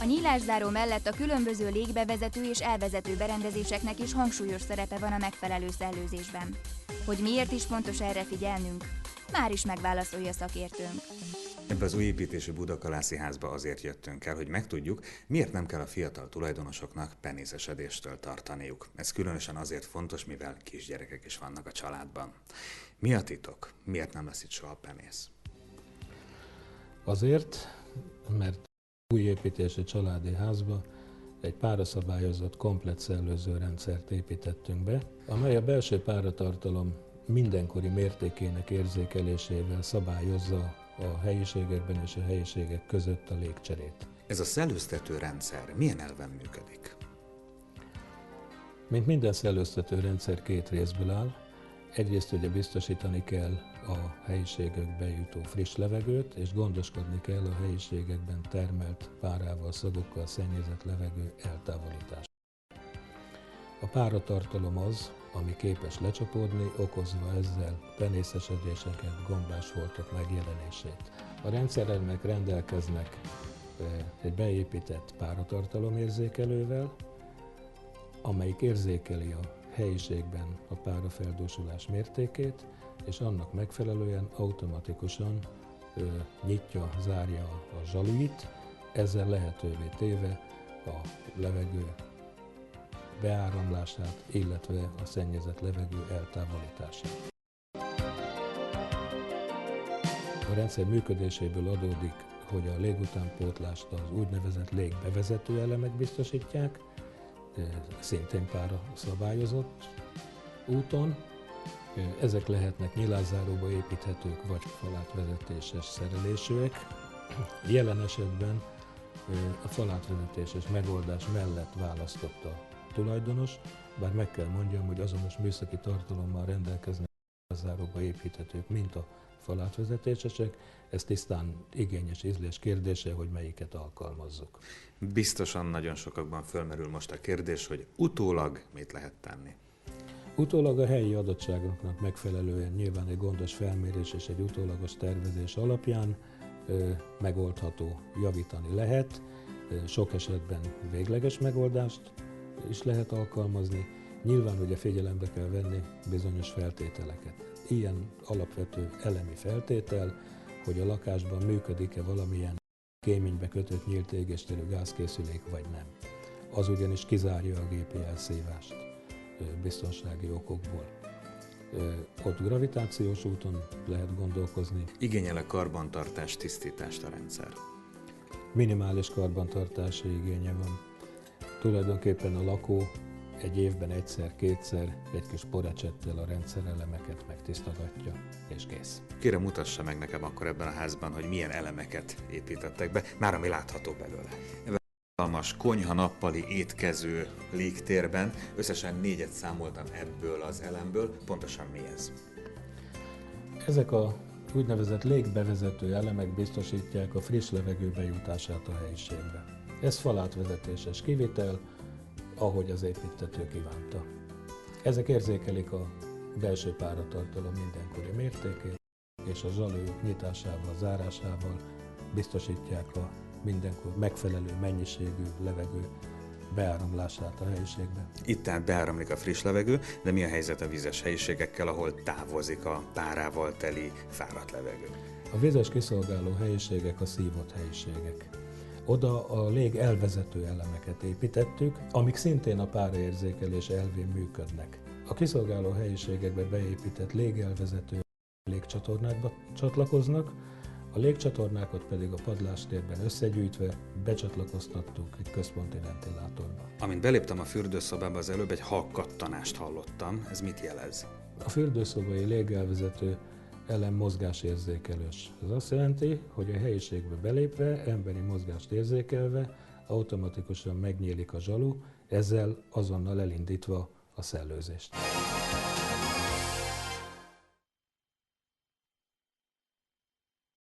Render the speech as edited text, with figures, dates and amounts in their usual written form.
nyílászáró mellett a különböző légbevezető és elvezető berendezéseknek is hangsúlyos szerepe van a megfelelő szellőzésben. Hogy miért is fontos erre figyelnünk? Már is megválaszolja szakértőnk. Ebbe az új építésű Budakalászi házba azért jöttünk el, hogy megtudjuk, miért nem kell a fiatal tulajdonosoknak penészesedéstől tartaniuk. Ez különösen azért fontos, mivel kisgyerekek is vannak a családban. Mi a titok? Miért nem lesz itt soha penész? Azért, mert új építésű családi házba egy páraszabályozott, komplett szellőzőrendszert építettünk be, amely a belső páratartalom mindenkori mértékének érzékelésével szabályozza a helyiségekben és a helyiségek között a légcserét. Ez a szellőztető rendszer milyen elven működik? Mint minden szellőztető rendszer két részből áll. Egyrészt ugye biztosítani kell a helyiségekbe jutó friss levegőt, és gondoskodni kell a helyiségekben termelt párával, szagokkal szennyezett levegő eltávolítását. A páratartalom az, ami képes lecsapódni, okozva ezzel penészesedéseket, gombásfoltok megjelenését. A rendszerelemek rendelkeznek egy beépített páratartalomérzékelővel, amelyik érzékeli a helyiségben a párafeldúsulás mértékét, és annak megfelelően automatikusan nyitja, zárja a zsaluit, ezzel lehetővé téve a levegő beáramlását, illetve a szennyezett levegő eltávolítását. A rendszer működéséből adódik, hogy a légutánpótlást az úgynevezett légbevezető elemek biztosítják, szintén pára szabályozott úton. Ezek lehetnek nyilászáróba építhetők vagy falátvezetéses szerelésűek. Jelen esetben a falátvezetéses megoldás mellett választott a tulajdonos, bár meg kell mondjam, hogy azonos műszaki tartalommal rendelkeznek nyilászáróba építhetők, mint a falátvezetésesek. Ez tisztán igényes ízlés kérdése, hogy melyiket alkalmazzuk. Biztosan nagyon sokakban fölmerül most a kérdés, hogy utólag mit lehet tenni. Utólag a helyi adottságoknak megfelelően nyilván egy gondos felmérés és egy utólagos tervezés alapján megoldható, javítani lehet. Sok esetben végleges megoldást is lehet alkalmazni. Nyilván ugye figyelembe kell venni bizonyos feltételeket. Ilyen alapvető elemi feltétel, hogy a lakásban működik-e valamilyen kéménybe kötött nyílt égésterű gázkészülék, vagy nem. Az ugyanis kizárja a gépi elszívást biztonsági okokból. Ott gravitációs úton lehet gondolkozni. Igényel-e karbantartás, tisztítást a rendszer? Minimális karbantartási igénye van. Tulajdonképpen a lakó egy évben egyszer-kétszer egy kis porecsettel a rendszerelemeket megtisztogatja, és kész. Kérem, mutassa meg nekem akkor ebben a házban, hogy milyen elemeket építettek be, már ami látható belőle. Ebben a hatalmas konyha, nappali, étkező légtérben összesen 4-et számoltam ebből az elemből. Pontosan mi ez? Ezek a úgynevezett légbevezető elemek biztosítják a friss levegő bejutását a helyiségbe. Ez falátvezetéses kivitel, ahogy az építtető kívánta. Ezek érzékelik a belső páratartalom mindenkori mértékét, és a zsalők nyitásával, zárásával biztosítják a mindenkor megfelelő mennyiségű levegő beáramlását a helyiségbe. Itt tehát beáramlik a friss levegő, de mi a helyzet a vizes helyiségekkel, ahol távozik a párával teli fáradt levegő? A vizes kiszolgáló helyiségek a szívott helyiségek. Oda a lég elvezető elemeket építettük, amik szintén a páraérzékelés elvén működnek. A kiszolgáló helyiségekbe beépített légelvezető légcsatornákba csatlakoznak, a légcsatornákat pedig a padlástérben összegyűjtve becsatlakoztattuk egy központi ventilátorba. Amint beléptem a fürdőszobába, az előbb egy halk kattanást hallottam. Ez mit jelez? A fürdőszobai légelvezető elem mozgásérzékelős. Ez azt jelenti, hogy a helyiségbe belépve, emberi mozgást érzékelve, automatikusan megnyílik a zsalu, ezzel azonnal elindítva a szellőzést.